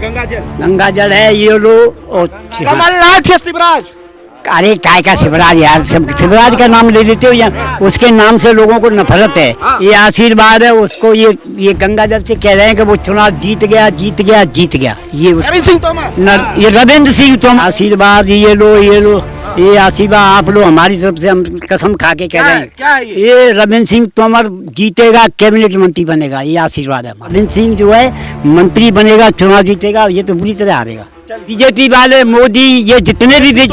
गंगा जल है ये लो। और कमलनाथ या शिवराज? अरे काय का शिवराज यार, शिवराज का नाम ले लेते हो या उसके नाम से लोगों को नफरत है। ये आशीर्वाद है उसको, ये गंगा जल से कह रहे हैं कि वो चुनाव जीत गया जीत गया जीत गया। ये रविंद्र सिंह तोमर, ये रविंद्र सिंह तोमर आशीर्वाद ये लो ये लो, ये आशीर्वाद आप लो हमारी तरफ से, हम कसम खा के कह रहे हैं। क्या है ये रविंद्र सिंह तोमर जीतेगा, कैबिनेट मंत्री बनेगा, ये आशीर्वाद है। रविंद्र सिंह जो है मंत्री बनेगा, चुनाव जीतेगा, ये तो बुरी तरह हारेगा। बीजेपी वाले मोदी ये जितने भी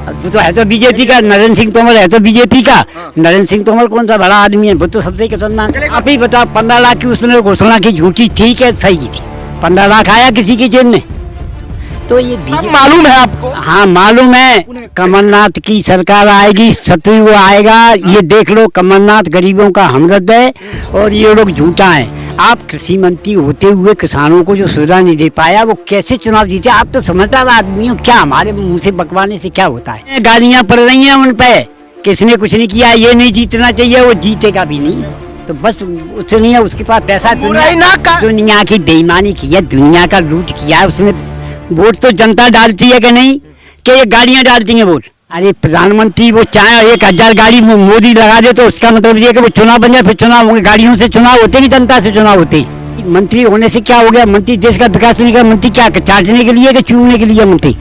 वो तो है तो बीजेपी का, नरेंद्र सिंह तोमर है तो बीजेपी का। नरेंद्र सिंह तोमर कौन सा बड़ा आदमी है, वो तो सबसे खतरनाक। आप ही बताओ 15 लाख की उसने घोषणा की, झूठी ठीक है सही की थी, 15 लाख आया किसी की जेब में? तो ये सब मालूम है आपको? हाँ मालूम है। कमलनाथ की सरकार आएगी, शत्रु आएगा, ये देख लो। कमलनाथ गरीबों का हमदर्द है और ये लोग झूठा है। आप कृषि मंत्री होते हुए किसानों को जो सुविधा नहीं दे पाया, वो कैसे चुनाव जीते? आप तो समझदार आदमी हो, क्या हमारे मुंह से बकवाने से क्या होता है? गालियां पड़ रही हैं उन पे, किसने कुछ नहीं किया, ये नहीं जीतना चाहिए, वो जीतेगा भी नहीं। तो बस उससे नहीं है, उसके पास पैसा, दुनिया की बेईमानी की है, दुनिया का लूट किया है उसने। वोट तो जनता डालती है कि नहीं, कि ये गाड़ियां डालती हैं वोट? अरे प्रधानमंत्री वो चाहे 1000 गाड़ी मोदी लगा दे तो उसका मतलब ये कि वो चुनाव बन जाए, फिर चुनाव होंगे। गाड़ियों से चुनाव होते नहीं, जनता से चुनाव होते। मंत्री होने से क्या हो गया? मंत्री देश का विकास नहीं कर, मंत्री क्या चाटने के लिए कि चूमने के लिए मंत्री?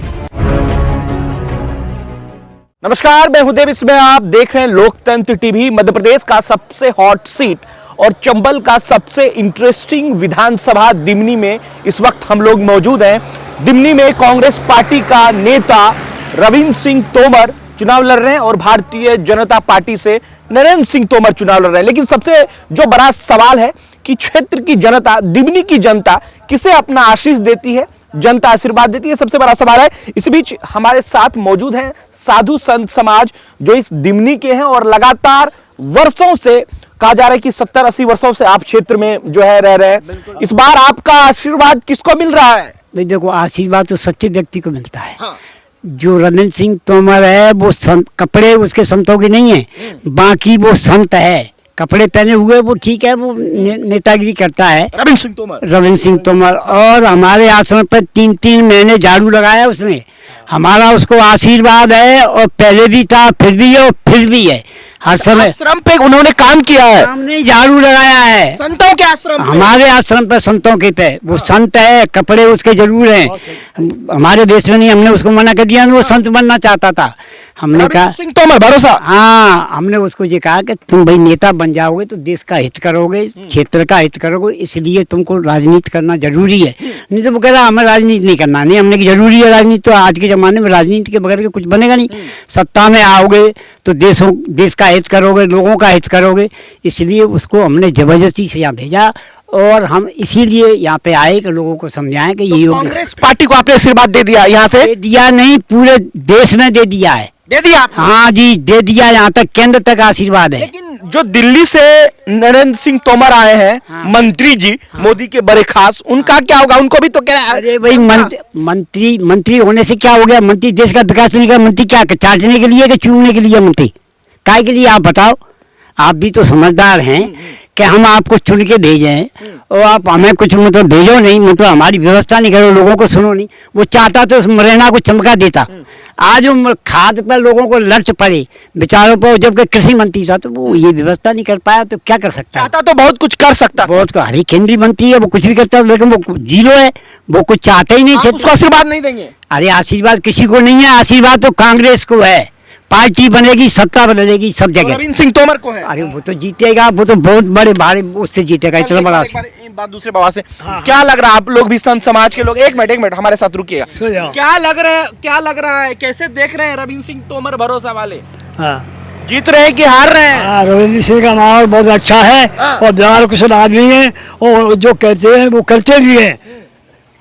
नमस्कार, मैं हूं देव, इसमें आप देख रहे हैं लोकतंत्र टीवी। मध्य प्रदेश का सबसे हॉट सीट और चंबल का सबसे इंटरेस्टिंग विधानसभा दिमनी में इस वक्त हम लोग मौजूद हैं। दिमनी में कांग्रेस पार्टी का नेता रविंद्र सिंह तोमर चुनाव लड़ रहे हैं और भारतीय जनता पार्टी से नरेंद्र सिंह तोमर चुनाव लड़ रहे हैं। लेकिन सबसे जो बड़ा सवाल है कि क्षेत्र की जनता, दिमनी की जनता किसे अपना आशीष देती है, जनता आशीर्वाद देती है, सबसे बड़ा सवाल है। इस बीच हमारे साथ मौजूद हैं साधु संत समाज जो इस दिमनी के हैं और लगातार वर्षों से, कहा जा रहा है कि 70-80 वर्षों से आप क्षेत्र में जो है रह रहे हैं। इस बार आपका आशीर्वाद किसको मिल रहा है? भाई देखो, आशीर्वाद तो सच्चे व्यक्ति को मिलता है। हाँ। जो रविंद्र सिंह तोमर है वो कपड़े उसके संतों के नहीं है, बाकी वो संत है। कपड़े पहने हुए वो ठीक है, वो नेतागिरी करता है रविंद्र सिंह तोमर। और हमारे आश्रम पर 3-3 महीने झाड़ू लगाया उसने, हमारा उसको आशीर्वाद है। और पहले भी था, फिर भी है और फिर भी है। हर समय आश्रम पे उन्होंने काम किया है, हमने झाड़ू लगाया है। संतों के आश्रम पे, हमारे आश्रम पे संतों के पे वो संत है, कपड़े उसके जरूर हैं। हमारे देश में नहीं, हमने उसको मना कर दिया, वो संत बनना चाहता था। हमने कहा सिंह तोमर भरोसा, हाँ, हमने उसको ये कहा कि तुम भाई नेता बन जाओगे तो देश का हित करोगे, क्षेत्र का हित करोगे, इसलिए तुमको राजनीति करना जरूरी है। नहीं तो वो कह रहा हमें राजनीति नहीं करना। नहीं, हमने की जरूरी है राजनीति, तो आज के जमाने में राजनीति के बगैर के कुछ बनेगा नहीं। सत्ता में आओगे तो देश का हित करोगे, लोगों का हित करोगे, इसलिए उसको हमने जबरदस्ती से यहाँ भेजा। और हम इसीलिए यहाँ पे आए कि लोगों को समझाएं कि ये कांग्रेस पार्टी को आपने आशीर्वाद दे दिया, यहाँ से दे दिया नहीं, पूरे देश में दे दिया है। दे दिया आपने? हाँ जी, दे दिया, यहाँ तक केंद्र तक आशीर्वाद है। लेकिन जो दिल्ली से नरेंद्र सिंह तोमर आए हैं, हाँ, मंत्री जी, हाँ, मोदी के बड़े खास, उनका क्या होगा? उनको भी तो कह रहा है। अरे भाई मंत्री होने से क्या हो गया? मंत्री देश का विकास नहीं कर, मंत्री क्या चाटने के लिए कि चूमने के लिए? मंत्री काय के लिए आप बताओ? आप भी तो समझदार हैं कि हम आपको चुन के भेजे हैं और आप हमें कुछ मतलब भेजो नहीं, मतलब हमारी व्यवस्था नहीं करो, लोगों को सुनो नहीं। वो चाहता तो उस मुरैना को चमका देता। आज वो खाद पर लोगों को लर्च पड़े बेचारों पर, जबकि कृषि मंत्री था तो वो ये व्यवस्था नहीं कर पाया, तो क्या कर सकता है? चाहता तो बहुत कुछ कर सकता, बहुत हरी केंद्रीय मंत्री है, वो कुछ भी करता है, लेकिन वो जीरो है, वो कुछ चाहते ही नहीं। उसको आशीर्वाद नहीं देंगे? अरे आशीर्वाद किसी को नहीं है, आशीर्वाद तो कांग्रेस को है। पार्टी बनेगी, सत्ता बदलेगी सब जगह। रविंद्र सिंह तोमर को है। अरे वो तो जीतेगा, वो तो बहुत बड़े भारी उससे जीतेगा, इतना बड़ा। बात दूसरे बाबा से, हाँ, क्या लग रहा है? आप लोग भी संत समाज के लोग, एक मिनट हमारे साथ रुकिएगा। क्या लग रहा है, कैसे देख रहे हैं रविंद्र सिंह तोमर भरोसा वाले? हाँ, जीत रहे हैं कि हार रहे हैं? रविंद्र सिंह का माहौल बहुत अच्छा है, हाँ, और बिहार कुशल आदमी है और जो कहते हैं वो करते भी हैं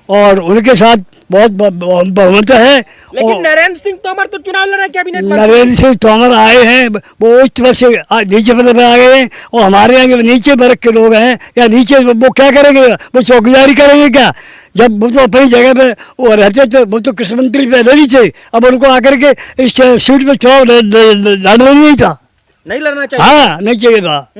और उनके साथ बहुत बहुमत है। लेकिन नरेंद्र सिंह तोमर तो चुनाव लड़ रहे हैं, कैबिनेट मंत्री। नरेंद्र सिंह तोमर आए हैं, वो उस तरह से नीचे पद पर आ गए हैं और हमारे यहाँ नीचे वर्ग के लोग हैं या नीचे, वो क्या करेंगे? वो चौकीदारी करेंगे क्या? जब वो तो अपनी जगह पे वो रहते थे, वो तो कृषि मंत्री पहले ही थे, अब उनको आकर के इस सीट पे चुनाव लड़ना नहीं था, नहीं लड़ना चाहिए। हाँ, नहीं चाहिए था।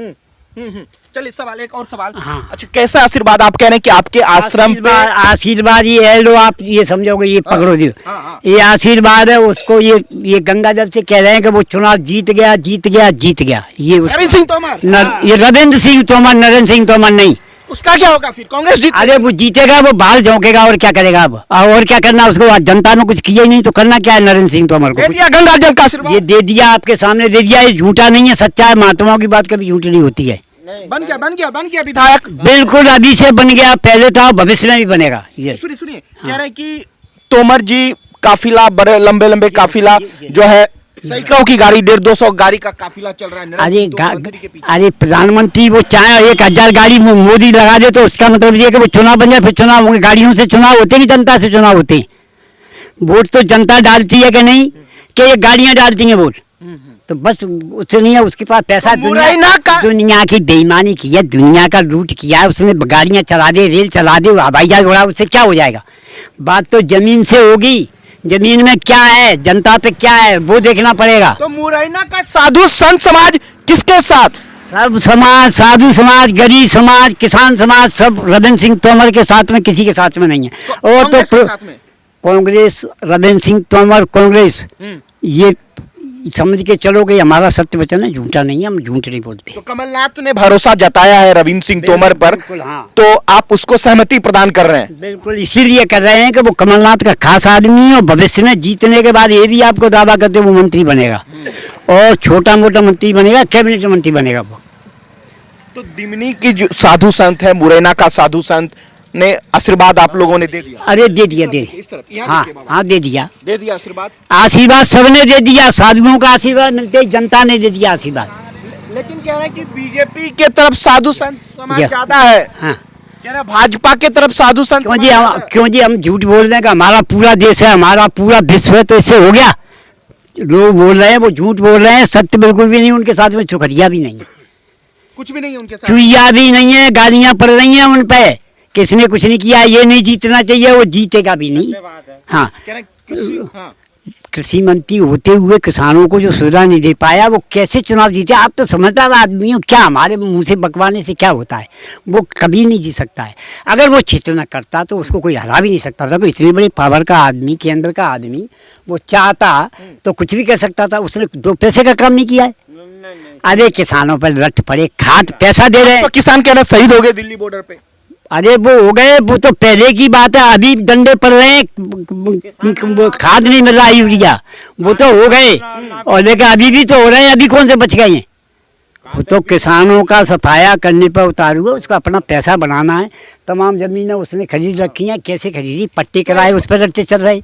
चलिए सवाल, एक और सवाल। हाँ। अच्छा, कैसा आशीर्वाद आप कह रहे हैं कि आपके आश्रम पे? आशीर्वाद ये है, लो आप ये समझोगे, ये पकड़ो जी। हाँ। ये आशीर्वाद है उसको, ये गंगा जल से कह रहे हैं कि वो चुनाव जीत गया जीत गया जीत गया। ये रविंद्र सिंह तोमर, ये रविंद्र सिंह तोमर, नरेंद्र सिंह तोमर नहीं। उसका क्या होगा फिर? कांग्रेस जीत? अरे वो जीतेगा, वो बाहर झोंकेगा और क्या करेगा अब, और क्या करना उसको? आज जनता ने कुछ किया ही नहीं तो करना क्या है नरेंद्र सिंह तोमर दे को? दिया गंगा जल का आशीर्वाद? ये दे दिया, आपके सामने दे दिया। ये झूठा नहीं है, सच्चा है। महात्माओं की बात कभी झूठी नहीं होती है। बन गया विधायक। बिल्कुल अभी से बन गया, पहले था, भविष्य में भी बनेगा। ये सुनिए, कह रहे हैं कि तोमर जी काफिला, बड़े लंबे काफिला जो है, सैकड़ों की गाड़ी, 150-200 गाड़ी का काफिला चल रहा है अरे प्रधानमंत्री वो चाहे 1000 गाड़ी मोदी लगा दे तो उसका मतलब ये कि वो चुनाव बन जाए, फिर चुनाव होंगे। गाड़ियों से चुनाव होते कि जनता से चुनाव होते हैं? वोट तो जनता डालती है कि नहीं, कि ये गाड़ियां डालती हैं वोट? तो बस उससे नहीं है, उसके पास पैसा। दुनिया की बेईमानी की है, दुनिया का लूट किया है उसने। गाड़ियां चला दे, रेल चला दे, हवाई जहाज उड़ा, उससे क्या हो जाएगा? बात तो जमीन से होगी। जमीन में क्या है, जनता पे क्या है, वो देखना पड़ेगा। तो मुरैना का साधु संत समाज किसके साथ? सब समाज, साधु समाज, गरीब समाज, किसान समाज, सब रविंद्र सिंह तोमर के साथ में, किसी के साथ में नहीं है। और तो कांग्रेस, रविंद्र सिंह तोमर, कांग्रेस, ये समझ के चलो कि हमारा सत्य वचन है, झूठा नहीं है, हम झूठ नहीं बोलते। तो कमलनाथ ने भरोसा जताया है रविंद्र सिंह तोमर पर, हाँ। तो आप उसको सहमति प्रदान कर रहे हैं? बिल्कुल इसीलिए कर रहे हैं कि वो कमलनाथ का खास आदमी है और भविष्य में जीतने के बाद ये भी आपको दावा करते वो मंत्री बनेगा, और छोटा मोटा मंत्री बनेगा, कैबिनेट मंत्री बनेगा वो। तो दिमनी की जो साधु संत है, मुरैना का साधु संत ने आशीर्वाद आप लोगों ने दे दिया? अरे दे दिया, इस तरफ, यहाँ हाँ देखिए बाबा। हाँ दे दिया आशीर्वाद। आशीर्वाद सबने दे दिया, साधुओं का आशीर्वाद मिलते, जनता ने दे दिया आशीर्वाद। लेकिन कह रहे हैं कि बीजेपी के तरफ साधु संत समाज ज्यादा है। हाँ। कह रहे हैं भाजपा के तरफ साधु संत। क्यों जी हम झूठ बोल रहे हैं कि हमारा पूरा देश है, हमारा पूरा विश्व है, तो इससे हो गया? लोग बोल रहे हैं वो झूठ बोल रहे हैं, सत्य बिल्कुल भी नहीं उनके साथ में, चुखरिया भी नहीं है, कुछ भी नहीं है उनके साथ, चुईया भी नहीं है, गालियां पड़ रही हैं उन पे, किसने कुछ नहीं किया, ये नहीं जीतना चाहिए, वो जीतेगा भी नहीं। हाँ, कृषि मंत्री होते हुए किसानों को जो सुविधा नहीं दे पाया, वो कैसे चुनाव जीते? आप तो समझदार आदमी हो, क्या हमारे मुंह से बकवाने से क्या होता है? वो कभी नहीं जीत सकता है। अगर वो क्षेत्र में करता तो उसको कोई हरा भी नहीं सकता था। कोई इतने बड़े पावर का आदमी, केंद्र का आदमी, वो चाहता तो कुछ भी कर सकता था। उसने 2 पैसे का काम नहीं किया है। अरे किसानों पर रट पड़े, खाद पैसा दे रहे हैं, तो किसान कह रहे शहीद हो गए दिल्ली बॉर्डर पे। अरे वो हो गए, वो तो पहले की बात है, अभी डंडे पड़ रहे हैं, वो खाद नहीं मिल रहा, यूरिया, वो तो हो गए, और लेकिन अभी भी तो हो रहे हैं, अभी कौन से बच गए हैं? वो तो किसानों का सफाया करने पर उतारू है, उसका अपना पैसा बनाना है। तमाम जमीनें उसने खरीद रखी हैं, कैसे खरीदी? पट्टे कराए, उस पर रट्टे चल रहे,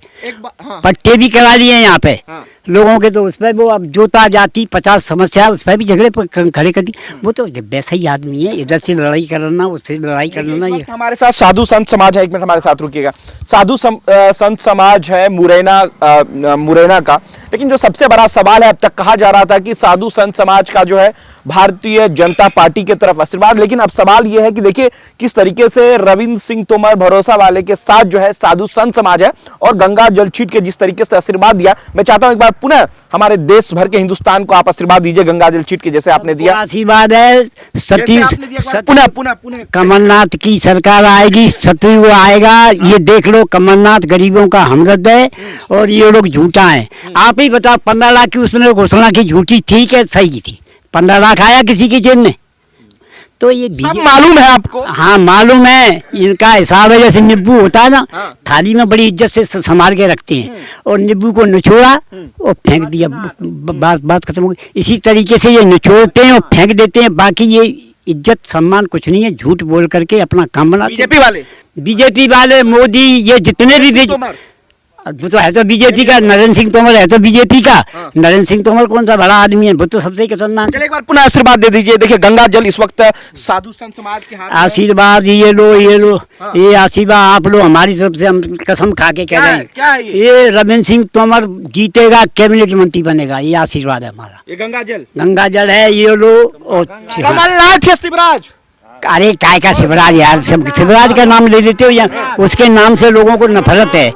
हाँ। पट्टे भी करा लिए हैं यहाँ पे, हाँ। लोगों के, तो उस पर वो अब जोता जाती 50 समस्या, उस पर भी झगड़े खड़े कर दी। वो तो वैसा ही आदमी है, इधर से लड़ाई करना, उससे लड़ाई करना। ये हमारे साथ साधु संत समाज है, एक मिनट हमारे साथ रुकिएगा। साधु संत समाज है मुरैना का, लेकिन जो सबसे बड़ा सवाल है, अब तक कहा जा रहा था कि साधु संत समाज का जो है भारतीय जनता पार्टी की तरफ आशीर्वाद, लेकिन अब सवाल यह है कि देखिए किस तरीके से रविंद्र सिंह तोमर भरोसा वाले के साथ जो है साधु संत समाज है, और गंगा जल छीट के जिस तरीके से आशीर्वाद दिया, मैं चाहता हूं एक बार पुनः हमारे देश भर के हिंदुस्तान को आप आशीर्वाद दीजिए गंगा जल छीट के जैसे आपने दिया। आशीर्वाद है, पुनः कमलनाथ की सरकार आएगी, सतयुग आएगा, ये देख लो। कमलनाथ गरीबों का हमदर्द है और ये लोग झूठा है। आप ही बताओ, 15 लाख की उसने घोषणा की, झूठी थी क्या सही की थी? 15 लाख आया किसी की जेब में? तो ये सब मालूम है आपको? हाँ मालूम है, इनका हिसाब है जैसे नींबू होता है ना, हाँ। थाली में बड़ी इज्जत से संभाल के रखते हैं, और नींबू को निचोड़ा और फेंक दिया, बात खत्म हो गई। इसी तरीके से ये निचोड़ते हैं और फेंक देते हैं, बाकी ये इज्जत सम्मान कुछ नहीं है, झूठ बोल करके अपना काम बनाते हैं। बीजेपी वाले, मोदी, ये जितने भी वो तो है तो बीजेपी का, नरेंद्र सिंह तोमर है तो बीजेपी का। हाँ। नरेंद्र सिंह तोमर कौन सा बड़ा आदमी है? वो तो सबसे ही खतरनाक। चलिए एक बार पुनः आशीर्वाद दे दीजिए। देखिए गंगा जल इस वक्त साधु संत समाज के हाथ में। आशीर्वाद ये लो, ये लो। हाँ। ये आशीर्वाद आप लो हमारी तरफ से, हम कसम खा के कह रहे हैं। क्या है ये रविंद्र सिंह तोमर जीतेगा, कैबिनेट मंत्री बनेगा, ये आशीर्वाद है हमारा। ये गंगा जल है, ये लो। और कमलनाथ या शिवराज? अरे काय का शिवराज यार, सब शिवराज का नाम ले लेते हो या उसके नाम से लोगों को नफरत है।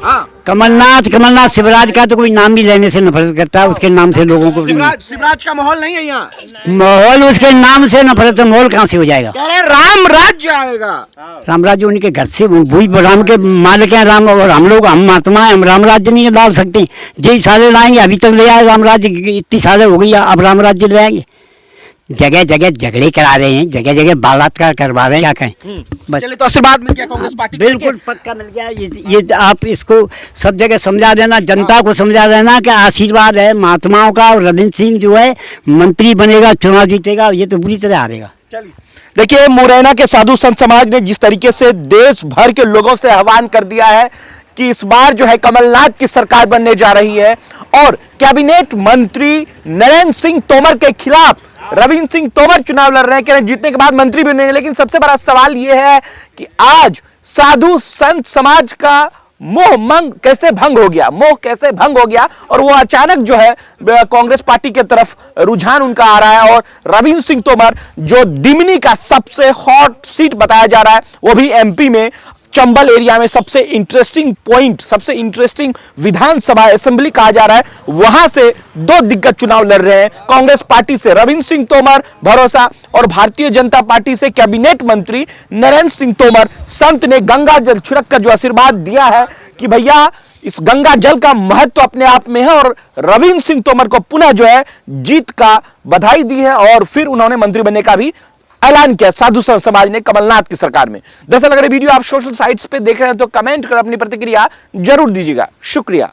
कमलनाथ शिवराज का तो कोई नाम भी लेने से नफरत करता है, उसके नाम से लोगों को शिवराज का माहौल नहीं है यहाँ। माहौल उसके नाम से नफरत, तो माहौल कहाँ से हो जाएगा? कह रहे हैं राम राज्य आएगा। राम राज्य उनके घर से, वही राम के मालिक हैं राम, और हम लोग हम महात्मा हैं, हम राम राज्य नहीं डाल सकते। जी साले लाएंगे, अभी तक ले आए राम राज्य, इतनी साले हो गई, अब राम राज्य ले आएंगे। जगह जगह झगड़े करा रहे हैं, जगह जगह बलात्कार करवा रहे हैं, क्या कहें? बस चलिए, तो आशीर्वाद मिल गया कांग्रेस पार्टी को? बिल्कुल पक्का मिल गया। ये आप इसको सब जगह समझा देना, जनता को समझा देना कि आशीर्वाद है महात्माओं का, और रविंद्र सिंह जो है मंत्री बनेगा, चुनाव जीतेगा, ये तो बुरी तरह हारेगा। चलिए, देखिए, मुरैना के साधु संत समाज ने जिस तरीके से देश भर के लोगों से आह्वान कर दिया है कि इस बार जो है कमलनाथ की सरकार बनने जा रही है, और कैबिनेट मंत्री नरेंद्र सिंह तोमर के खिलाफ रविंद्र सिंह तोमर चुनाव लड़ रहे हैं, कह रहे हैं जीतने के बाद मंत्री भी बनेंगे। लेकिन सबसे बड़ा सवाल यह है कि आज साधु संत समाज का मोह कैसे भंग हो गया, मोह कैसे भंग हो गया, और वो अचानक जो है कांग्रेस पार्टी की तरफ रुझान उनका आ रहा है। और रविंद्र सिंह तोमर जो दिमनी का सबसे हॉट सीट बताया जा रहा है, वो भी एमपी में चंबल एरिया में सबसे इंटरेस्टिंग पॉइंट, सबसे इंटरेस्टिंग विधानसभा असेंबली कहा जा रहा है, वहां से दो दिग्गज चुनाव लड़ रहे हैं। कांग्रेस पार्टी से रविंद्र सिंह तोमर भरोसा, और भारतीय जनता पार्टी से कैबिनेट मंत्री नरेंद्र सिंह तोमर। संत ने गंगा जल छिड़क कर जो आशीर्वाद दिया है कि भैया इस गंगा जल का महत्व अपने आप में है, और रविंद्र सिंह तोमर को पुनः जो है जीत का बधाई दी है, और फिर उन्होंने मंत्री बनने का भी ऐलान किया साधु संत समाज ने कमलनाथ की सरकार में। दरअसल अगर वीडियो आप सोशल साइट्स पे देख रहे हैं तो कमेंट कर अपनी प्रतिक्रिया जरूर दीजिएगा। शुक्रिया।